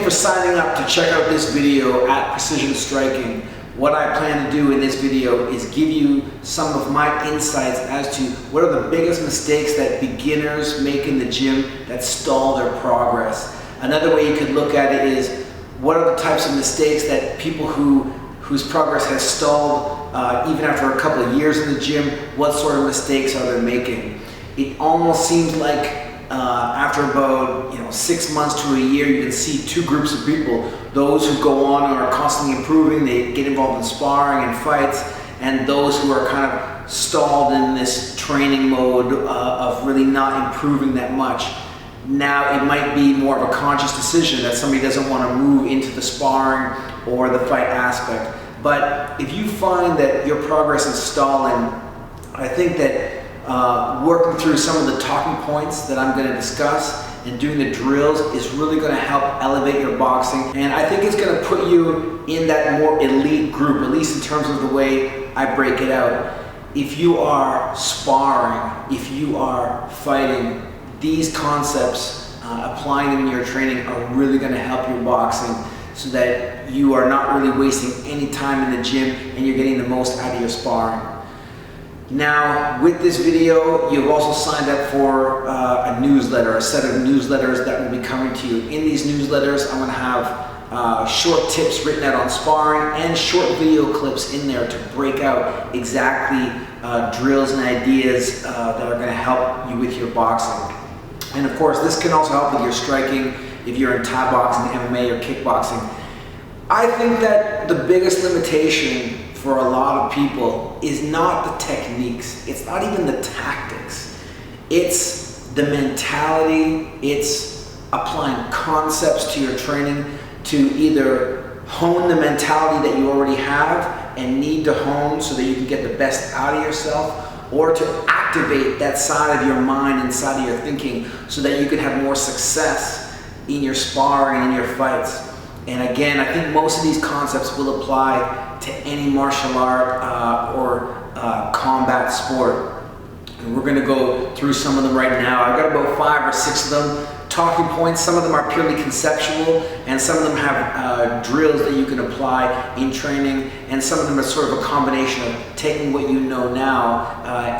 for signing up to check out this video at Precision Striking. What I plan to do in this video is give you some of my insights as to what are the biggest mistakes that beginners make in the gym that stall their progress. Another way you could look at it is what are the types of mistakes that people whose progress has stalled even after a couple of years in the gym, what sort of mistakes are they making? It almost seems like after about 6 months to a year, you can see two groups of people. Those who go on and are constantly improving, they get involved in sparring and fights, and those who are kind of stalled in this training mode of really not improving that much. Now it might be more of a conscious decision that somebody doesn't want to move into the sparring or the fight aspect. But if you find that your progress is stalling, I think that working through some of the talking points that I'm going to discuss and doing the drills is really going to help elevate your boxing. And I think it's going to put you in that more elite group, at least in terms of the way I break it out. If you are sparring, if you are fighting, these concepts, applying them in your training are really going to help your boxing so that you are not really wasting any time in the gym and you're getting the most out of your sparring. Now, with this video, you've also signed up for a newsletter, a set of newsletters that will be coming to you. In these newsletters, I'm going to have short tips written out on sparring and short video clips in there to break out exactly drills and ideas that are going to help you with your boxing. And of course, this can also help with your striking if you're in Thai boxing, MMA, or kickboxing. I think that the biggest limitation for a lot of people is not the techniques, it's not even the tactics, it's the mentality, it's applying concepts to your training to either hone the mentality that you already have and need to hone so that you can get the best out of yourself, or to activate that side of your mind and side of your thinking so that you can have more success in your sparring and in your fights. And again, I think most of these concepts will apply to any martial art or combat sport. And we're going to go through some of them right now. I've got about 5 or 6 of them talking points. Some of them are purely conceptual, and some of them have drills that you can apply in training, and some of them are sort of a combination of taking what you know now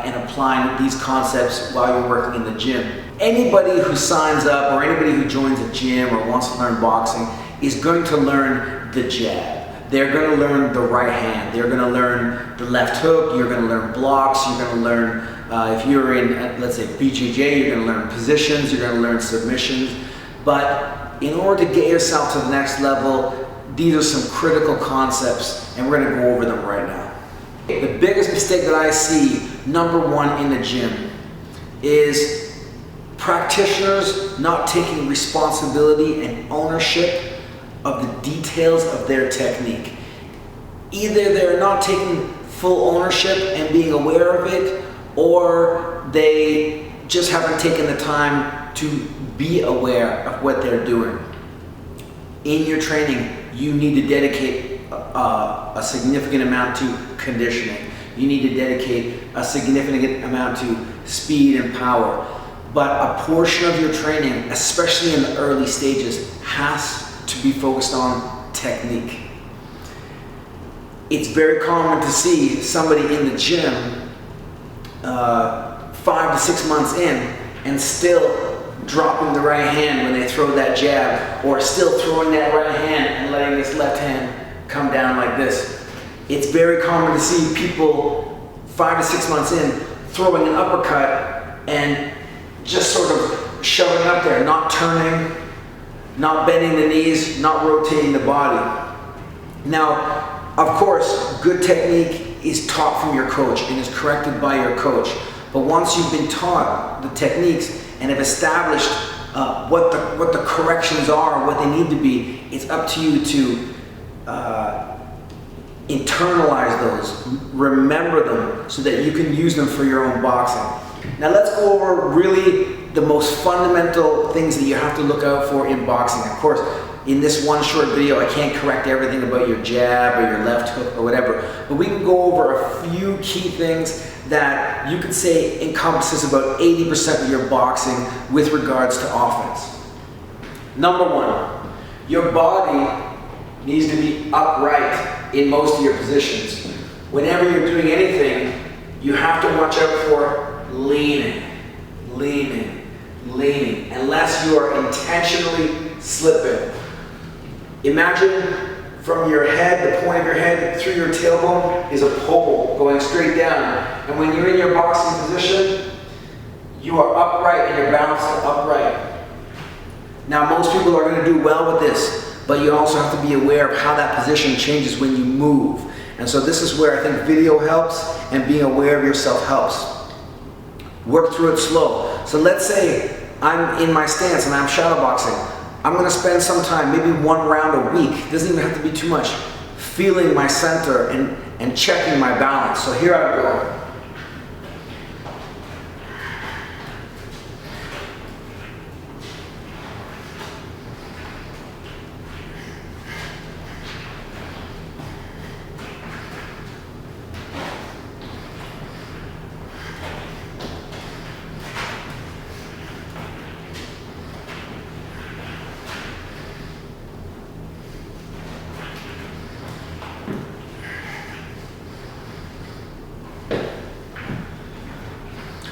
and applying these concepts while you're working in the gym. Anybody who signs up or anybody who joins a gym or wants to learn boxing is going to learn the jab. They're going to learn the right hand. They're going to learn the left hook. You're going to learn blocks. You're going to learn, if you're in, let's say, BJJ, you're going to learn positions. You're going to learn submissions. But in order to get yourself to the next level, these are some critical concepts, and we're going to go over them right now. The biggest mistake that I see, number one in the gym, is practitioners not taking responsibility and ownership of the details of their technique. Either they're not taking full ownership and being aware of it, or they just haven't taken the time to be aware of what they're doing. In your training, you need to dedicate a significant amount to conditioning. You need to dedicate a significant amount to speed and power. But a portion of your training, especially in the early stages, has to be focused on technique. It's very common to see somebody in the gym 5 to 6 months in and still dropping the right hand when they throw that jab, or still throwing that right hand and letting this left hand come down like this. It's very common to see people 5 to 6 months in throwing an uppercut and just sort of shoving up there, not turning, not bending the knees, not rotating the body. Now, of course, good technique is taught from your coach and is corrected by your coach. But once you've been taught the techniques and have established what the corrections are, what they need to be, it's up to you to internalize those, remember them, so that you can use them for your own boxing. Now let's go over really the most fundamental things that you have to look out for in boxing. Of course, in this one short video, I can't correct everything about your jab or your left hook or whatever, but we can go over a few key things that you could say encompasses about 80% of your boxing with regards to offense. Number one, Your body needs to be upright in most of your positions. Whenever you're doing anything, you have to watch out for leaning, leaning, leaning, unless you are intentionally slipping. Imagine from your head, the point of your head through your tailbone is a pole going straight down. And when you're in your boxing position, you are upright and you're balanced upright. Now, most people are going to do well with this, but you also have to be aware of how that position changes when you move. And so this is where I think video helps and being aware of yourself helps. Work through it slow. So let's say I'm in my stance and I'm shadowboxing. I'm going to spend some time, maybe one round a week, it doesn't even have to be too much, feeling my center and checking my balance. So here I go.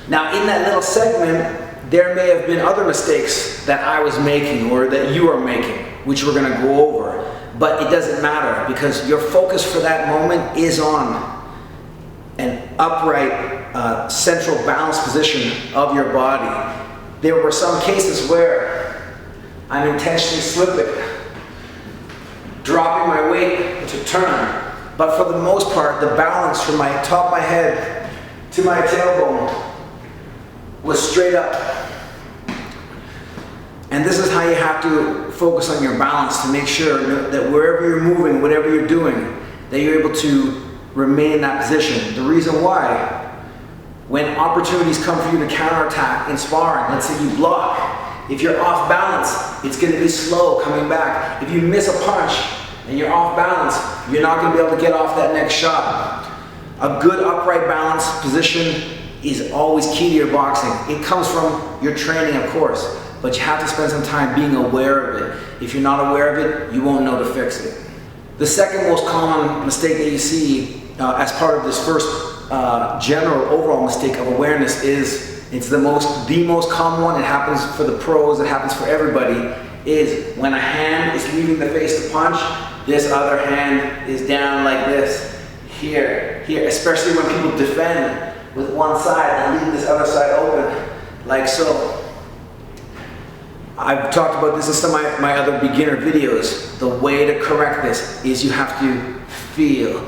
Now, in that little segment, there may have been other mistakes that I was making or that you are making, which we're going to go over. But it doesn't matter because your focus for that moment is on an upright, central balance position of your body. There were some cases where I'm intentionally slipping, dropping my weight to turn. But for the most part, the balance from my top of my head to my tailbone was straight up. And this is how you have to focus on your balance to make sure that wherever you're moving, whatever you're doing, that you're able to remain in that position. The reason why, when opportunities come for you to counterattack in sparring, let's say you block, if you're off balance, it's going to be slow coming back. If you miss a punch and you're off balance, you're not going to be able to get off that next shot. A good upright balance position is always key to your boxing. It comes from your training, of course, but you have to spend some time being aware of it. If you're not aware of it, you won't know to fix it. The second most common mistake that you see as part of this first general overall mistake of awareness is, it's the most common one, it happens for the pros, it happens for everybody, is when a hand is leaving the face to punch, this other hand is down like this, here, especially when people defend with one side and leave this other side open, like so. I've talked about this in some of my other beginner videos. The way to correct this is you have to feel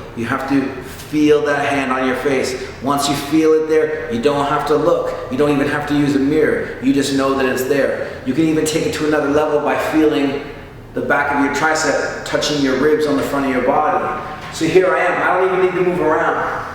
that hand on your face. Once you feel it there, you don't have to look. You don't even have to use a mirror. You just know that it's there. You can even take it to another level by feeling the back of your tricep touching your ribs on the front of your body. So here I am. I don't even need to move around.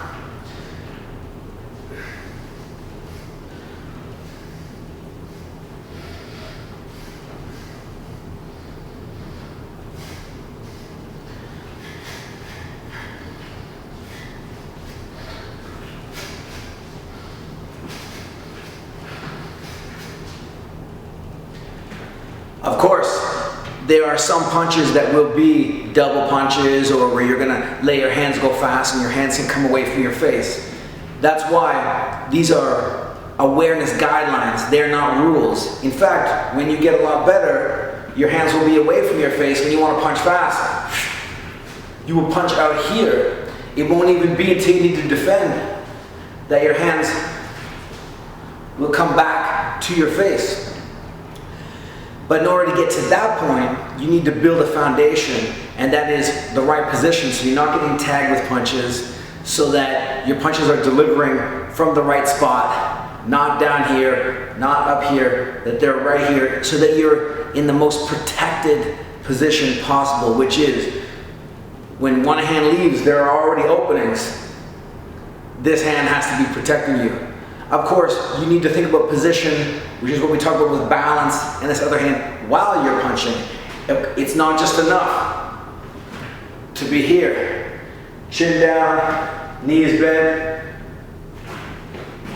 Of course, there are some punches that will be double punches or where you're gonna let your hands go fast and your hands can come away from your face. That's why these are awareness guidelines. They're not rules. In fact, when you get a lot better, your hands will be away from your face when you want to punch fast. You will punch out here. It won't even be until you need to defend that your hands will come back to your face. But in order to get to that point, you need to build a foundation, and that is the right position so you're not getting tagged with punches, so that your punches are delivering from the right spot, not down here, not up here, that they're right here, so that you're in the most protected position possible, which is when one hand leaves, there are already openings. This hand has to be protecting you. Of course, you need to think about position, which is what we talk about with balance, and this other hand while you're punching. It's not just enough to be here. Chin down, knees bent,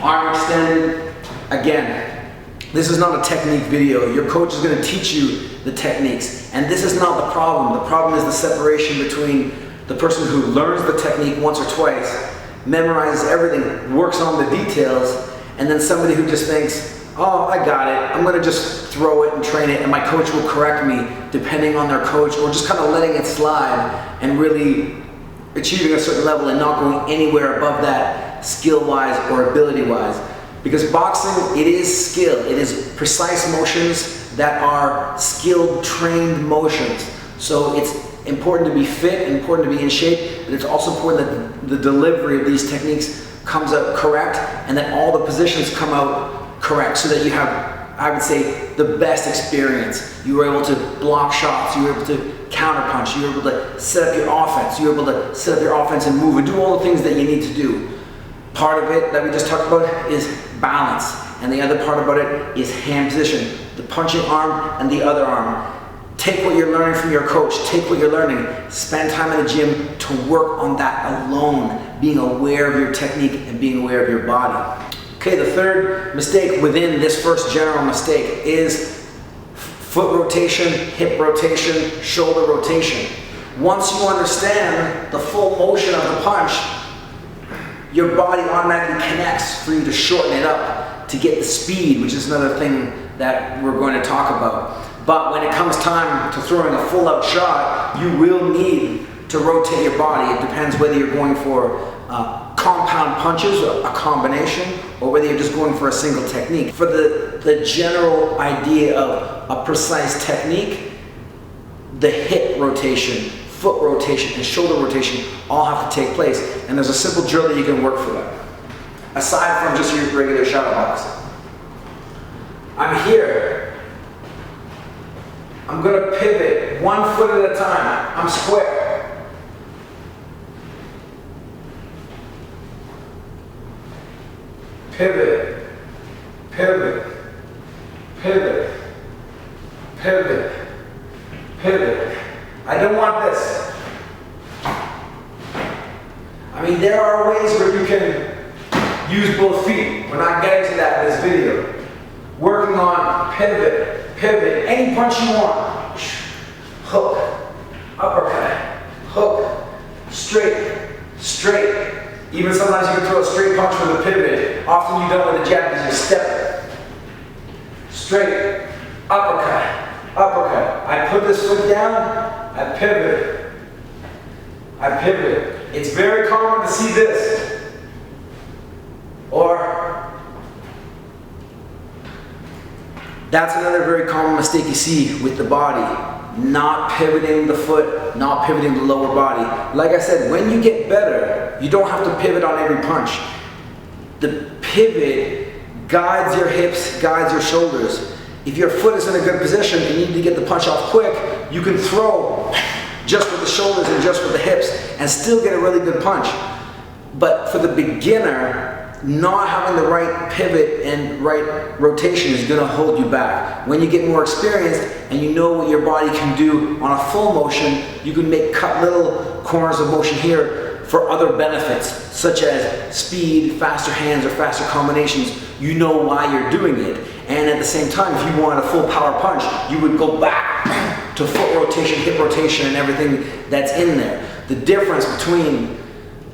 arm extended. Again, This is not a technique video. Your coach is going to teach you the techniques. And this is not the problem. The problem is the separation between the person who learns the technique once or twice, memorizes everything, works on the details, and then somebody who just thinks, oh, I got it. I'm going to just throw it and train it, and my coach will correct me depending on their coach, or just kind of letting it slide and really achieving a certain level and not going anywhere above that skill-wise or ability-wise. Because boxing, it is skill. It is precise motions that are skilled, trained motions. So it's important to be fit, important to be in shape, but it's also important that the delivery of these techniques comes out correct and that all the positions come out correct so that you have, I would say, the best experience. You were able to block shots, you were able to counterpunch, you were able to set up your offense, you were able to set up your offense and move and do all the things that you need to do. Part of it that we just talked about is balance, and the other part about it is hand position, the punching arm and the other arm. Take what you're learning from your coach, take what you're learning, spend time in the gym to work on that alone, being aware of your technique and being aware of your body. Okay, the third mistake within this first general mistake is foot rotation, hip rotation, shoulder rotation. Once you understand the full motion of the punch, your body automatically connects for you to shorten it up to get the speed, which is another thing that we're going to talk about. But when it comes time to throwing a full out shot, you will need to rotate your body. It depends whether you're going for compound punches, a combination, or whether you're just going for a single technique. For the general idea of a precise technique, the hip rotation, foot rotation, and shoulder rotation all have to take place. And there's a simple drill that you can work for that. Aside from just your regular shadow box. I'm here. I'm going to pivot 1 foot at a time. I'm square. Pivot, pivot, pivot, pivot, pivot. I don't want this. I mean, there are ways where you can use both feet. We're not getting to that in this video. Working on pivot, pivot, any punch you want. Hook, uppercut, hook, straight, straight. Even sometimes you can throw a straight punch with a pivot. Often you don't with a jab because you step. Straight, uppercut, uppercut. I put this foot down, I pivot. I pivot. It's very common to see this. Or that's another very common mistake you see with the body. Not pivoting the foot, not pivoting the lower body. Like I said, when you get better, you don't have to pivot on every punch. The pivot guides your hips, guides your shoulders. If your foot is in a good position and you need to get the punch off quick, you can throw just with the shoulders and just with the hips and still get a really good punch. But for the beginner, not having the right pivot and right rotation is going to hold you back. When you get more experienced and you know what your body can do on a full motion, you can cut little corners of motion here for other benefits, such as speed, faster hands, or faster combinations. You know why you're doing it. And at the same time, if you wanted a full power punch, you would go back to foot rotation, hip rotation, and everything that's in there. The difference between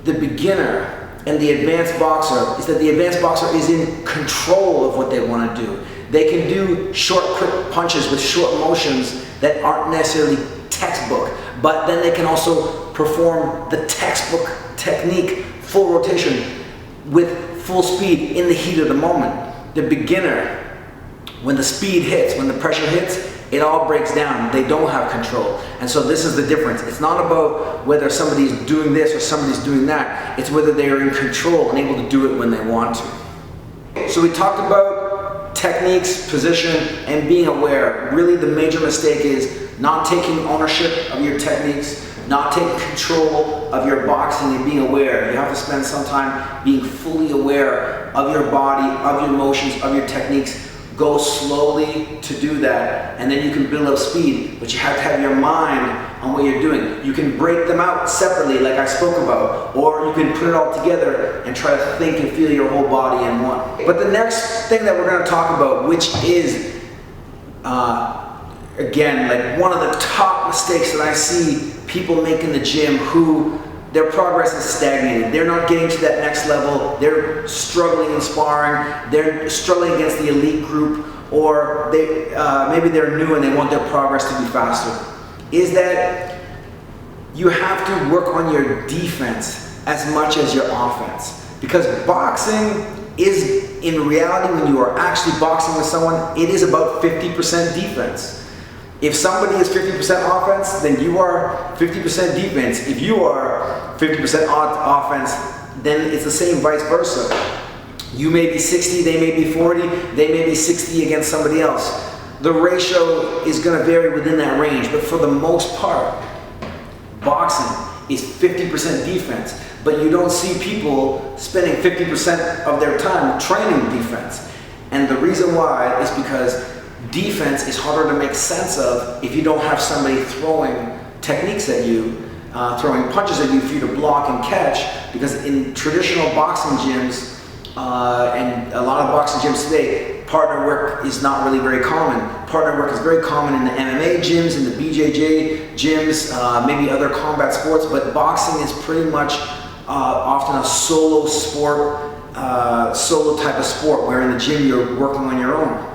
the beginner and the advanced boxer is that the advanced boxer is in control of what they want to do. They can do short, quick punches with short motions that aren't necessarily textbook, but then they can also perform the textbook technique, full rotation, with full speed in the heat of the moment. The beginner, when the speed hits, when the pressure hits, it all breaks down. They don't have control. And so this is the difference. It's not about whether somebody's doing this or somebody's doing that. It's whether they are in control and able to do it when they want to. So we talked about techniques, position, and being aware. Really the major mistake is not taking ownership of your techniques, not taking control of your boxing and being aware. You have to spend some time being fully aware of your body, of your motions, of your techniques, Go slowly to do that, and then you can build up speed, but you have to have your mind on what you're doing. You can break them out separately like I spoke about, or you can put it all together and try to think and feel your whole body in one. But the next thing that we're going to talk about, which is again, like one of the top mistakes that I see people make in the gym, who their progress is stagnated. They're not getting to that next level. They're struggling in sparring. They're struggling against the elite group, or maybe they're new and they want their progress to be faster. Is that you have to work on your defense as much as your offense. Because boxing is, in reality, when you are actually boxing with someone, it is about 50% defense. If somebody is 50% offense, then you are 50% defense. If you are 50% offense, then it's the same vice versa. You may be 60, they may be 40, they may be 60 against somebody else. The ratio is going to vary within that range, but for the most part, boxing is 50% defense. But you don't see people spending 50% of their time training defense. And the reason why is because defense is harder to make sense of if you don't have somebody throwing techniques at you, throwing punches at you for you to block and catch. Because in traditional boxing gyms, and a lot of boxing gyms today, partner work is not really very common. Partner work is very common in the MMA gyms, in the BJJ gyms, maybe other combat sports, but boxing is pretty much often a solo sport, solo type of sport, where in the gym you're working on your own.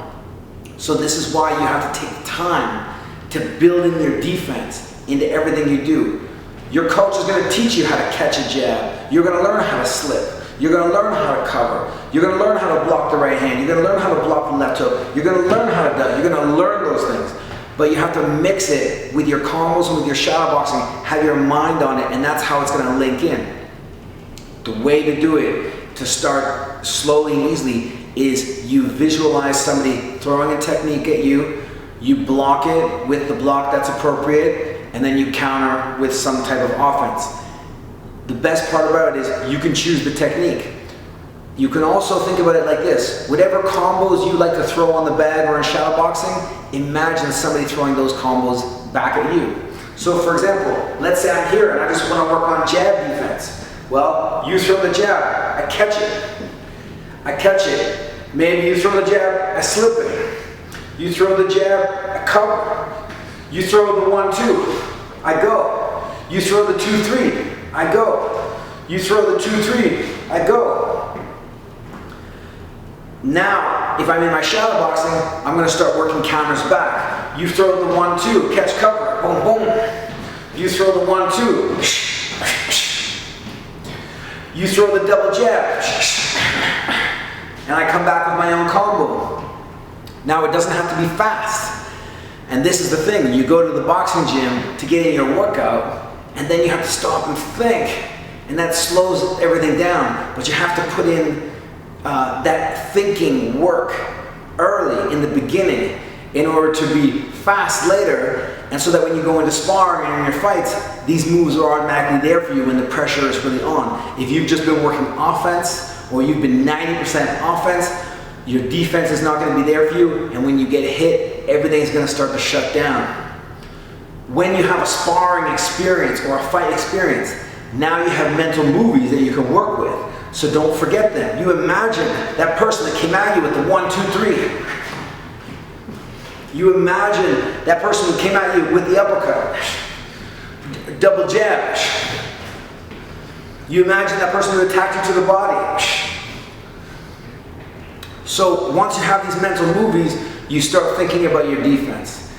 So this is why you have to take time to build in your defense into everything you do. Your coach is going to teach you how to catch a jab. You're going to learn how to slip. You're going to learn how to cover. You're going to learn how to block the right hand. You're going to learn how to block the left hook. You're going to learn how to duck. You're going to learn those things. But you have to mix it with your combos and with your shadow boxing, have your mind on it, and that's how it's going to link in. The way to do it, to start slowly and easily, is you visualize somebody throwing a technique at you, you block it with the block that's appropriate, and then you counter with some type of offense. The best part about it is you can choose the technique. You can also think about it like this: whatever combos you like to throw on the bag or in shadow boxing, imagine somebody throwing those combos back at you. So for example, let's say I'm here and I just want to work on jab defense. Well, you throw the jab, I catch it. I catch it. Maybe you throw the jab, I slip it. You throw the jab, I cover. You throw the 1-2, I go. You throw the 2-3, I go. You throw the 2-3, I go. Now, if I'm in my shadow boxing, I'm going to start working counters back. You throw the 1-2, catch cover, boom, boom. You throw the 1-2. You throw the double jab, and I come back with my own combo. Now it doesn't have to be fast. And this is the thing, you go to the boxing gym to get in your workout, and then you have to stop and think, and that slows everything down. But you have to put in that thinking work early in the beginning in order to be fast later, and so that when you go into sparring and in your fights, these moves are automatically there for you when the pressure is really on. If you've just been working offense, or you've been 90% offense, your defense is not going to be there for you, and when you get hit, everything's going to start to shut down. When you have a sparring experience or a fight experience, now you have mental movies that you can work with. So don't forget them. You imagine that person that came at you with the 1-2-3. You imagine that person who came at you with the uppercut, double jab. You imagine that person who attacked you to the body. So once you have these mental movies, you start thinking about your defense.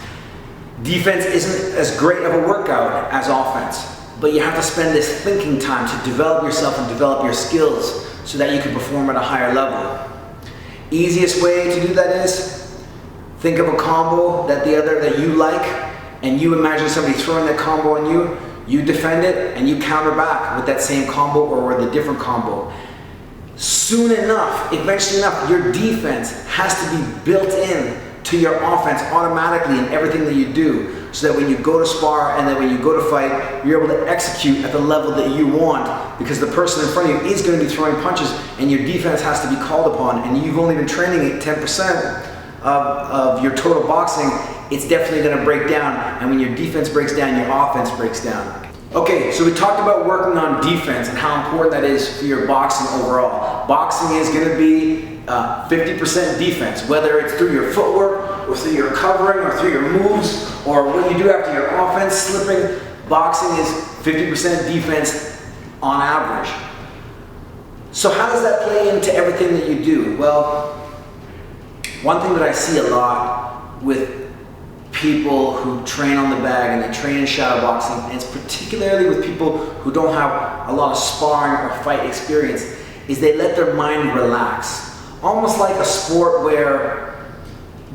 Defense isn't as great of a workout as offense, but you have to spend this thinking time to develop yourself and develop your skills so that you can perform at a higher level. Easiest way to do that is think of a combo that you like, and you imagine somebody throwing that combo on you. You defend it and you counter back with that same combo or with a different combo. Soon enough, eventually enough, your defense has to be built in to your offense automatically in everything that you do, so that when you go to spar and then when you go to fight, you're able to execute at the level that you want, because the person in front of you is going to be throwing punches and your defense has to be called upon, and you've only been training at 10%. of your total boxing, it's definitely going to break down. And when your defense breaks down, your offense breaks down. Okay, so we talked about working on defense and how important that is for your boxing overall. Boxing is going to be 50% defense, whether it's through your footwork or through your covering or through your moves or what you do after your offense slipping. Boxing is 50% defense on average. So how does that play into everything that you do? Well, one thing that I see a lot with people who train on the bag and they train in shadow boxing, and it's particularly with people who don't have a lot of sparring or fight experience, is they let their mind relax. Almost like a sport where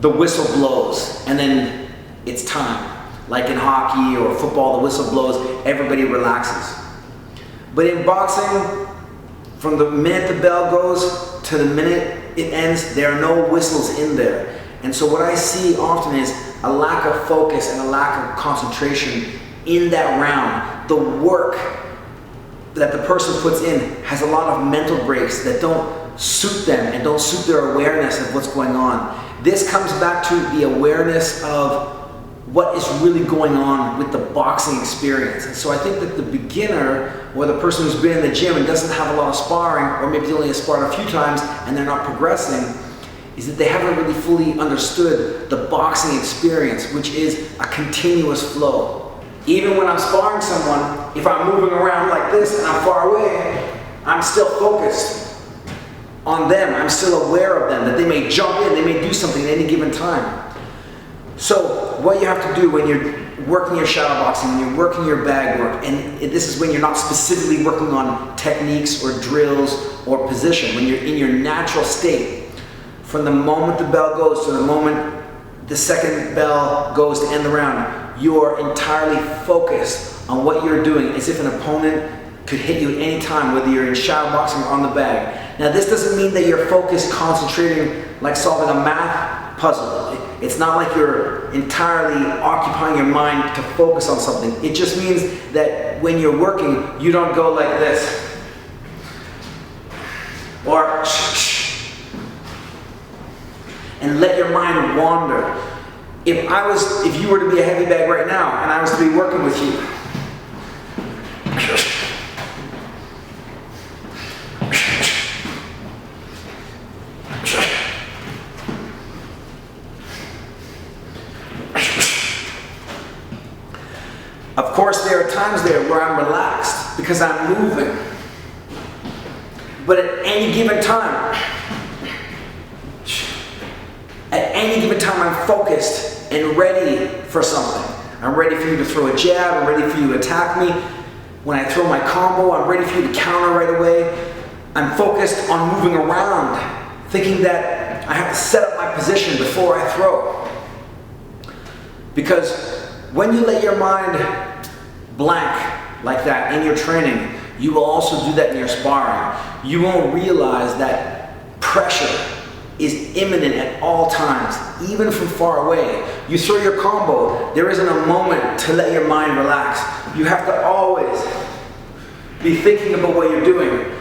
the whistle blows and then it's time. Like in hockey or football, the whistle blows, everybody relaxes. But in boxing, from the minute the bell goes to the minute it ends, there are no whistles in there. And so what I see often is a lack of focus and a lack of concentration in that round. The work that the person puts in has a lot of mental breaks that don't suit them and don't suit their awareness of what's going on. This comes back to the awareness of what is really going on with the boxing experience. And so I think that the beginner or the person who's been in the gym and doesn't have a lot of sparring, or maybe they only have sparred a few times and they're not progressing, is that they haven't really fully understood the boxing experience, which is a continuous flow. Even when I'm sparring someone, if I'm moving around like this and I'm far away, I'm still focused on them. I'm still aware of them, that they may jump in, they may do something at any given time. So what you have to do when you're working your shadow boxing, when you're working your bag work, and this is when you're not specifically working on techniques or drills or position, when you're in your natural state, from the moment the bell goes to the moment the second bell goes to end the round, you are entirely focused on what you're doing, as if an opponent could hit you at any time, whether you're in shadow boxing or on the bag. Now this doesn't mean that you're focused, concentrating like solving a math puzzle. It's not like you're entirely occupying your mind to focus on something. It just means that when you're working, you don't go like this. Or and let your mind wander. If you were to be a heavy bag right now and I was to be working with you, of course, there are times there where I'm relaxed because I'm moving. But at any given time, I'm focused and ready for something. I'm ready for you to throw a jab. I'm ready for you to attack me. When I throw my combo, I'm ready for you to counter right away. I'm focused on moving around, thinking that I have to set up my position before I throw. Because when you let your mind blank like that in your training, you will also do that in your sparring. You won't realize that pressure is imminent at all times, even from far away. You throw your combo, there isn't a moment to let your mind relax. You have to always be thinking about what you're doing.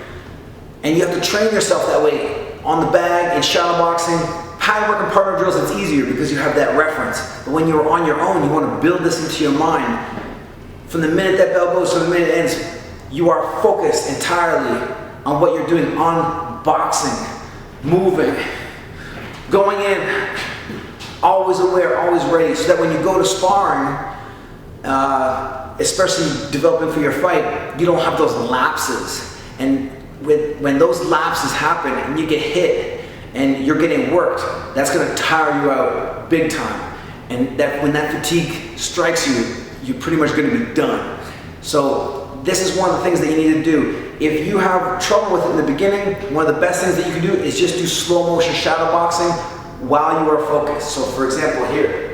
And you have to train yourself that way. On the bag, in shadow boxing, pad work and partner drills, it's easier because you have that reference. But when you're on your own, you want to build this into your mind. From the minute that bell goes to the minute it ends, you are focused entirely on what you're doing, on boxing, moving, going in, always aware, always ready, so that when you go to sparring, especially developing for your fight, you don't have those lapses. And when those lapses happen and you get hit and you're getting worked, that's going to tire you out big time. And that when that fatigue strikes you, you're pretty much going to be done. So this is one of the things that you need to do. If you have trouble with it in the beginning, one of the best things that you can do is just do slow motion shadow boxing while you are focused. So for example here,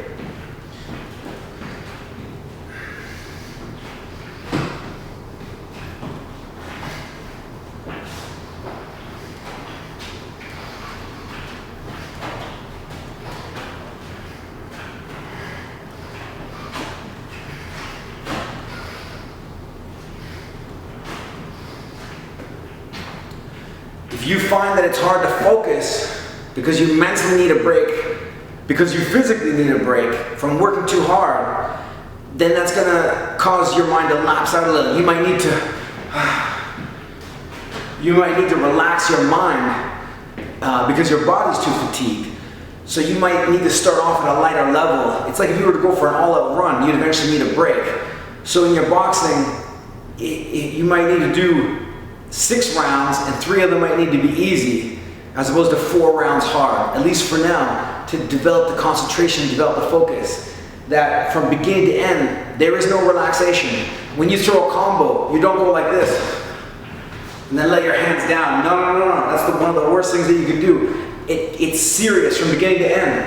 if you find that it's hard to focus because you mentally need a break, because you physically need a break from working too hard, then that's gonna cause your mind to lapse out a little. You might need to relax your mind because your body's too fatigued. So you might need to start off at a lighter level. It's like if you were to go for an all-out run, you'd eventually need a break. So in your boxing, you might need to do 6 rounds, and 3 of them might need to be easy, as opposed to 4 rounds hard, at least for now, to develop the concentration, develop the focus, that from beginning to end, there is no relaxation. When you throw a combo, you don't go like this, and then let your hands down. No. That's one of the worst things that you can do. It's serious from beginning to end.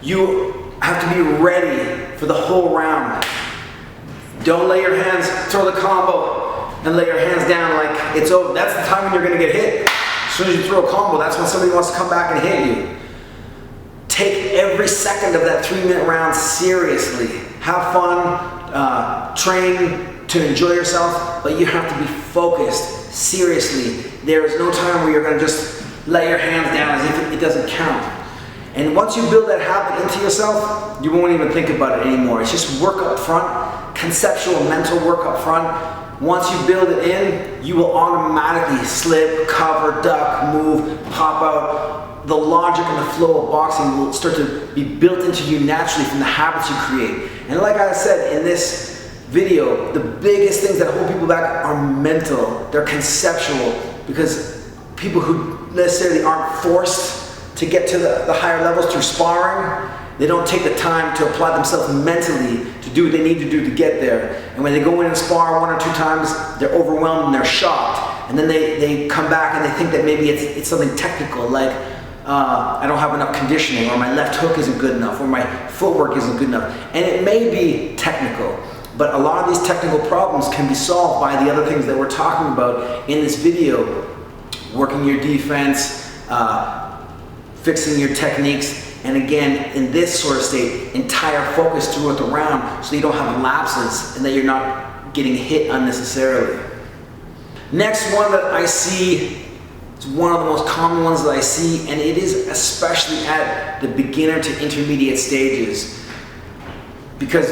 You have to be ready for the whole round. Don't let your hands throw the combo and let your hands down like it's over. That's the time when you're gonna get hit. As soon as you throw a combo, that's when somebody wants to come back and hit you. Take every second of that 3-minute round seriously. Have fun, train to enjoy yourself, but you have to be focused seriously. There is no time where you're gonna just let your hands down as if it doesn't count. And once you build that habit into yourself, you won't even think about it anymore. It's just work up front, conceptual, mental work up front. Once you build it in, you will automatically slip, cover, duck, move, pop out. The logic and the flow of boxing will start to be built into you naturally from the habits you create. And like I said in this video, the biggest things that hold people back are mental. They're conceptual, because people who necessarily aren't forced to get to the higher levels through sparring, they don't take the time to apply themselves mentally to do what they need to do to get there. And when they go in and spar 1 or 2 times, they're overwhelmed and they're shocked. And then they come back and they think that maybe it's something technical, like I don't have enough conditioning, or my left hook isn't good enough, or my footwork isn't good enough. And it may be technical, but a lot of these technical problems can be solved by the other things that we're talking about in this video. Working your defense, fixing your techniques, and again, in this sort of state, entire focus throughout the round so you don't have lapses and that you're not getting hit unnecessarily. Next one that I see, it's one of the most common ones that I see, and it is especially at the beginner to intermediate stages, because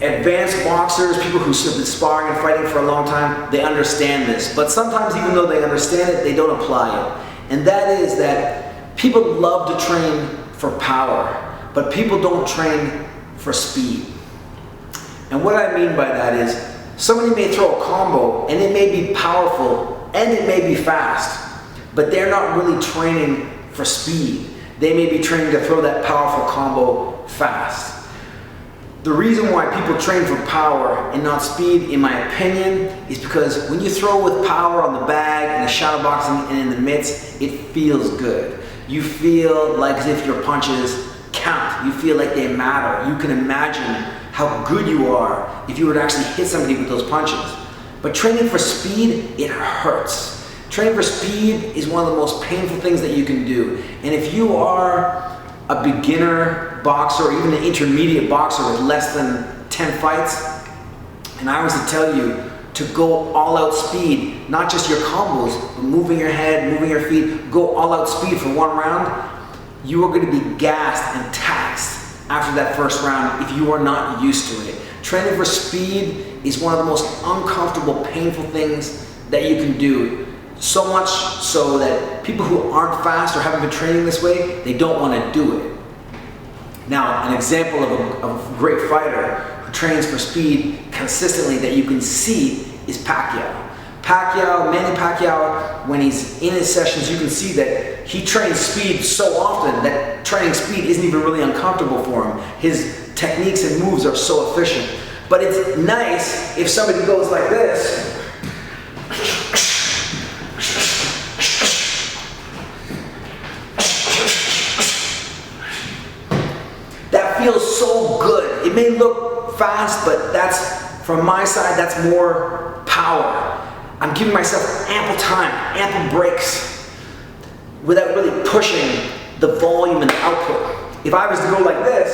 advanced boxers, people who have been sparring and fighting for a long time, they understand this. But sometimes, even though they understand it, they don't apply it. And that is that people love to train for power, but people don't train for speed. And what I mean by that is, somebody may throw a combo and it may be powerful and it may be fast, but they're not really training for speed. They may be training to throw that powerful combo fast. The reason why people train for power and not speed, in my opinion, is because when you throw with power on the bag and the shadow boxing and in the mitts, it feels good. You feel like as if your punches count. You feel like they matter. You can imagine how good you are if you were to actually hit somebody with those punches. But training for speed, it hurts. Training for speed is one of the most painful things that you can do. And if you are a beginner boxer or even an intermediate boxer with less than 10 fights, and I was to tell you to go all out speed, not just your combos, but moving your head, moving your feet, go all out speed for one round, you are going to be gassed and taxed after that first round if you are not used to it. Training for speed is one of the most uncomfortable, painful thing that you can do. So much so that people who aren't fast or haven't been training this way, they don't want to do it. Now, an example of a great fighter who trains for speed consistently that you can see is Pacquiao. Manny Pacquiao, when he's in his sessions, you can see that he trains speed so often that training speed isn't even really uncomfortable for him. His techniques and moves are so efficient. But it's nice if somebody goes like this. That feels so good. It may look fast, but that's, from my side, that's more power. I'm giving myself ample time, ample breaks, without really pushing the volume and the output. If I was to go like this,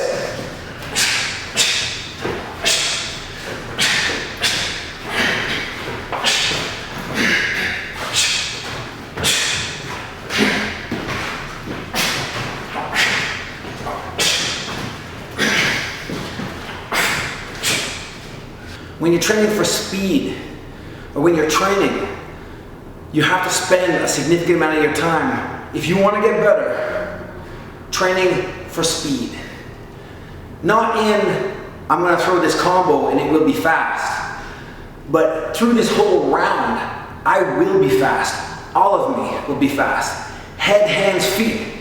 When you're training for speed, or when you're training, you have to spend a significant amount of your time, if you want to get better, training for speed. Not in, I'm going to throw this combo and it will be fast, but through this whole round, I will be fast. All of me will be fast. Head, hands, feet.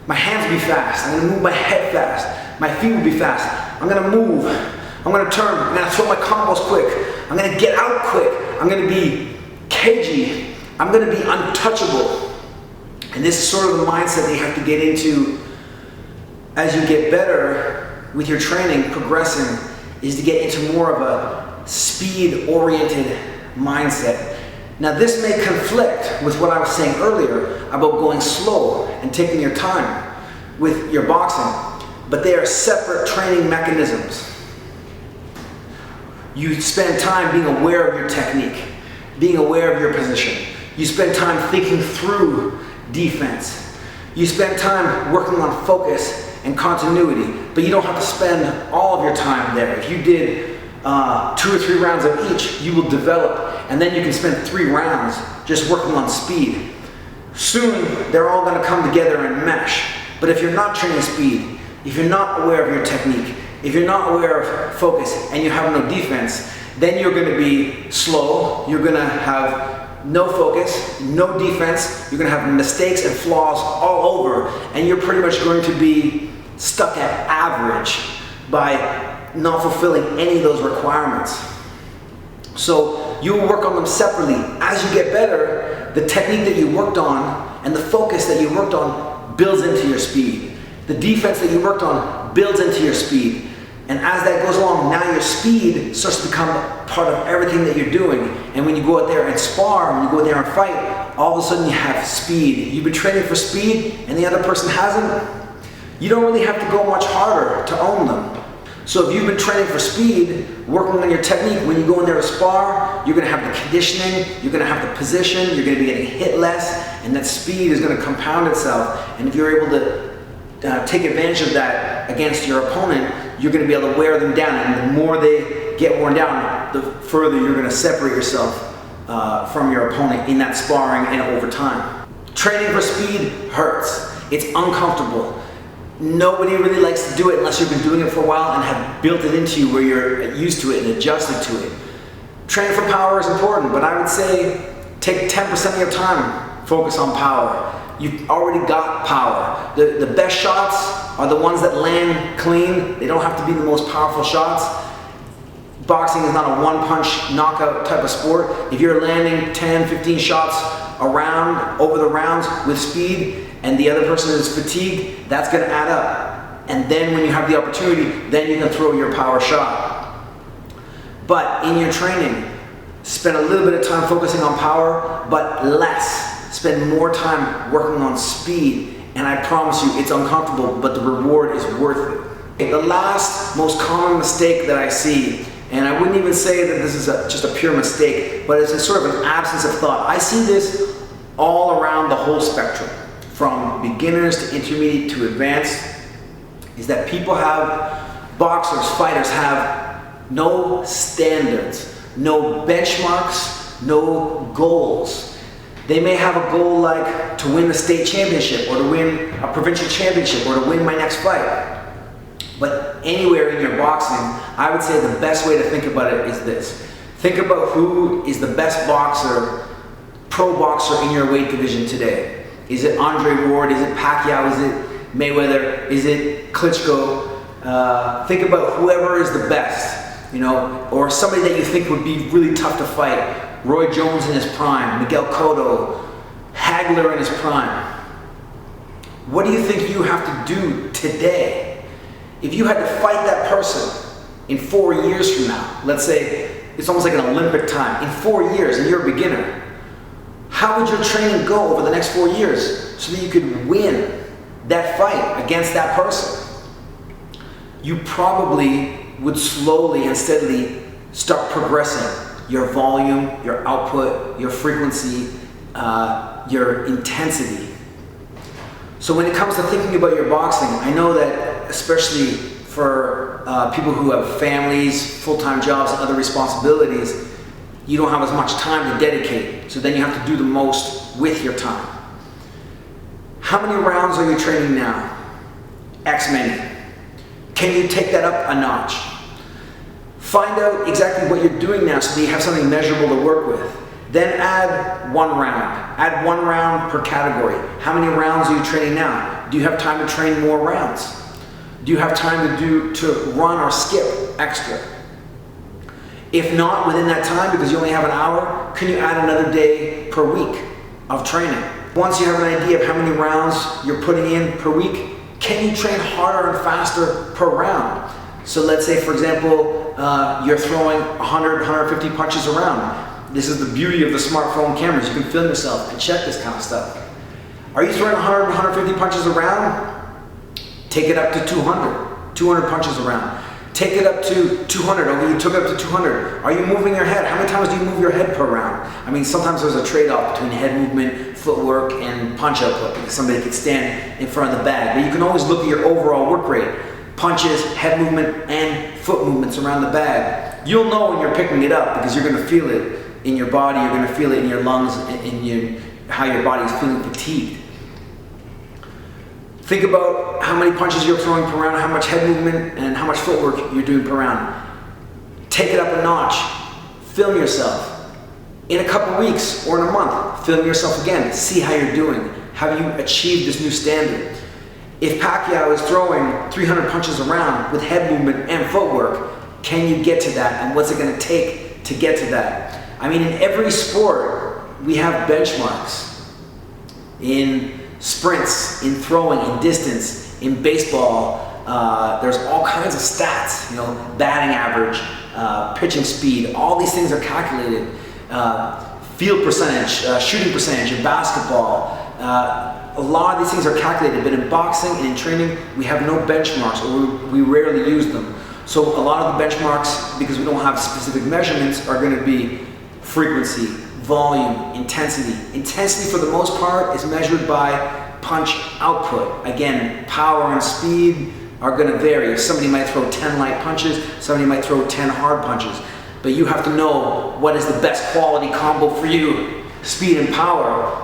My hands will be fast. I'm going to move my head fast. My feet will be fast. I'm going to move. I'm going to turn. I'm going to throw my combos quick. I'm going to get out quick. I'm going to be cagey. I'm going to be untouchable. And this is sort of the mindset that you have to get into as you get better with your training, progressing, is to get into more of a speed-oriented mindset. Now this may conflict with what I was saying earlier about going slow and taking your time with your boxing, but they are separate training mechanisms. You spend time being aware of your technique, being aware of your position. You spend time thinking through defense. You spend time working on focus and continuity, but you don't have to spend all of your time there. If you did 2 or 3 rounds of each, you will develop, and then you can spend 3 rounds just working on speed. Soon, they're all going to come together and mesh. But if you're not training speed, if you're not aware of your technique, if you're not aware of focus, and you have no defense, then you're going to be slow, you're going to have no focus, no defense, you're going to have mistakes and flaws all over, and you're pretty much going to be stuck at average by not fulfilling any of those requirements. So you will work on them separately. As you get better, the technique that you worked on and the focus that you worked on builds into your speed. The defense that you worked on builds into your speed. And as that goes along, now your speed starts to become part of everything that you're doing. And when you go out there and spar, when you go out there and fight, all of a sudden you have speed. You've been training for speed and the other person hasn't. You don't really have to go much harder to own them. So if you've been training for speed, working on your technique, when you go in there to spar, you're going to have the conditioning, you're going to have the position, you're going to be getting hit less, and that speed is going to compound itself. And if you're able to take advantage of that against your opponent, you're going to be able to wear them down. And the more they get worn down, the further you're going to separate yourself from your opponent in that sparring and over time. Training for speed hurts. It's uncomfortable. Nobody really likes to do it unless you've been doing it for a while and have built it into you where you're used to it and adjusted to it. Training for power is important, but I would say take 10% of your time, focus on power. You've already got power. The best shots are the ones that land clean. They don't have to be the most powerful shots. Boxing is not a one-punch knockout type of sport. If you're landing 10, 15 shots around over the rounds with speed, and the other person is fatigued, that's going to add up. And then when you have the opportunity, then you can throw your power shot. But in your training, spend a little bit of time focusing on power, but less. Spend more time working on speed, and I promise you, it's uncomfortable, but the reward is worth it. The last most common mistake that I see, and I wouldn't even say that this is just a pure mistake, but it's a sort of an absence of thought. I see this all around the whole spectrum, from beginners to intermediate to advanced, is that people have, boxers, fighters have no standards, no benchmarks, no goals. They may have a goal like to win the state championship or to win a provincial championship or to win my next fight. But anywhere in your boxing, I would say the best way to think about it is this. Think about who is the best boxer, pro boxer in your weight division today. Is it Andre Ward? Is it Pacquiao? Is it Mayweather? Is it Klitschko? Think about whoever is the best, you know, or somebody that you think would be really tough to fight. Roy Jones in his prime, Miguel Cotto, Hagler in his prime. What do you think you have to do today? If you had to fight that person in 4 years from now, let's say it's almost like an Olympic time, in 4 years and you're a beginner, how would your training go over the next 4 years so that you could win that fight against that person? You probably would slowly and steadily start progressing your volume, your output, your frequency, your intensity. So when it comes to thinking about your boxing, I know that especially for people who have families, full-time jobs, and other responsibilities, you don't have as much time to dedicate. So then you have to do the most with your time. How many rounds are you training now? X many. Can you take that up a notch? Find out exactly what you're doing now so that you have something measurable to work with. Then add 1 round. Add 1 round per category. How many rounds are you training now? Do you have time to train more rounds? Do you have time to run or skip extra? If not within that time, because you only have an hour, can you add another day per week of training? Once you have an idea of how many rounds you're putting in per week, can you train harder and faster per round? So let's say, for example, you're throwing 100, 150 punches around. This is the beauty of the smartphone cameras. You can film yourself and check this kind of stuff. Are you throwing 100, 150 punches around? Take it up to 200 punches around. Take it up to 200, okay, you took it up to 200. Are you moving your head? How many times do you move your head per round? I mean, sometimes there's a trade-off between head movement, footwork, and punch output, because somebody could stand in front of the bag. But you can always look at your overall work rate. Punches, head movement, and foot movements around the bag. You'll know when you're picking it up because you're gonna feel it in your body, you're gonna feel it in your lungs, in how your body's feeling fatigued. Think about how many punches you're throwing per round, how much head movement and how much footwork you're doing per round. Take it up a notch. Film yourself. In a couple weeks or in a month, film yourself again. See how you're doing. Have you achieved this new standard? If Pacquiao is throwing 300 punches around with head movement and footwork, can you get to that? And what's it going to take to get to that? I mean, in every sport, we have benchmarks. In sprints, in throwing, in distance, in baseball, there's all kinds of stats, you know, batting average, pitching speed, all these things are calculated. Field percentage, shooting percentage in basketball, a lot of these things are calculated, but in boxing and in training, we have no benchmarks, or we rarely use them. So a lot of the benchmarks, because we don't have specific measurements, are going to be frequency, volume, intensity. Intensity, for the most part, is measured by punch output. Again, power and speed are going to vary. Somebody might throw 10 light punches, somebody might throw 10 hard punches. But you have to know what is the best quality combo for you. Speed and power.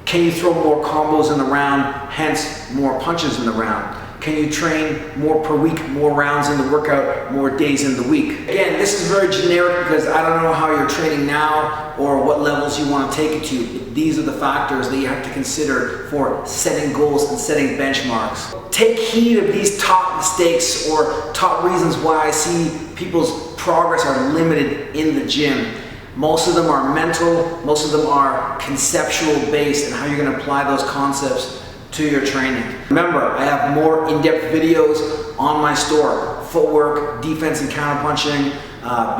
Can you throw more combos in the round, hence more punches in the round? Can you train more per week, more rounds in the workout, more days in the week? Again, this is very generic because I don't know how you're training now or what levels you want to take it to. These are the factors that you have to consider for setting goals and setting benchmarks. Take heed of these top mistakes or top reasons why I see people's progress are limited in the gym. Most of them are mental, most of them are conceptual based and how you're going to apply those concepts to your training. Remember, I have more in-depth videos on my store. Footwork, defense and counterpunching,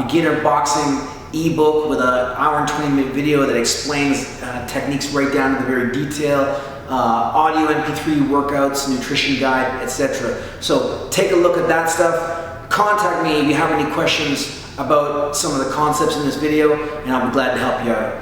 beginner boxing ebook with an hour and 20-minute video that explains techniques right down to the very detail, audio MP3 workouts, nutrition guide, etc. So take a look at that stuff. Contact me if you have any questions about some of the concepts in this video, and I'll be glad to help you out.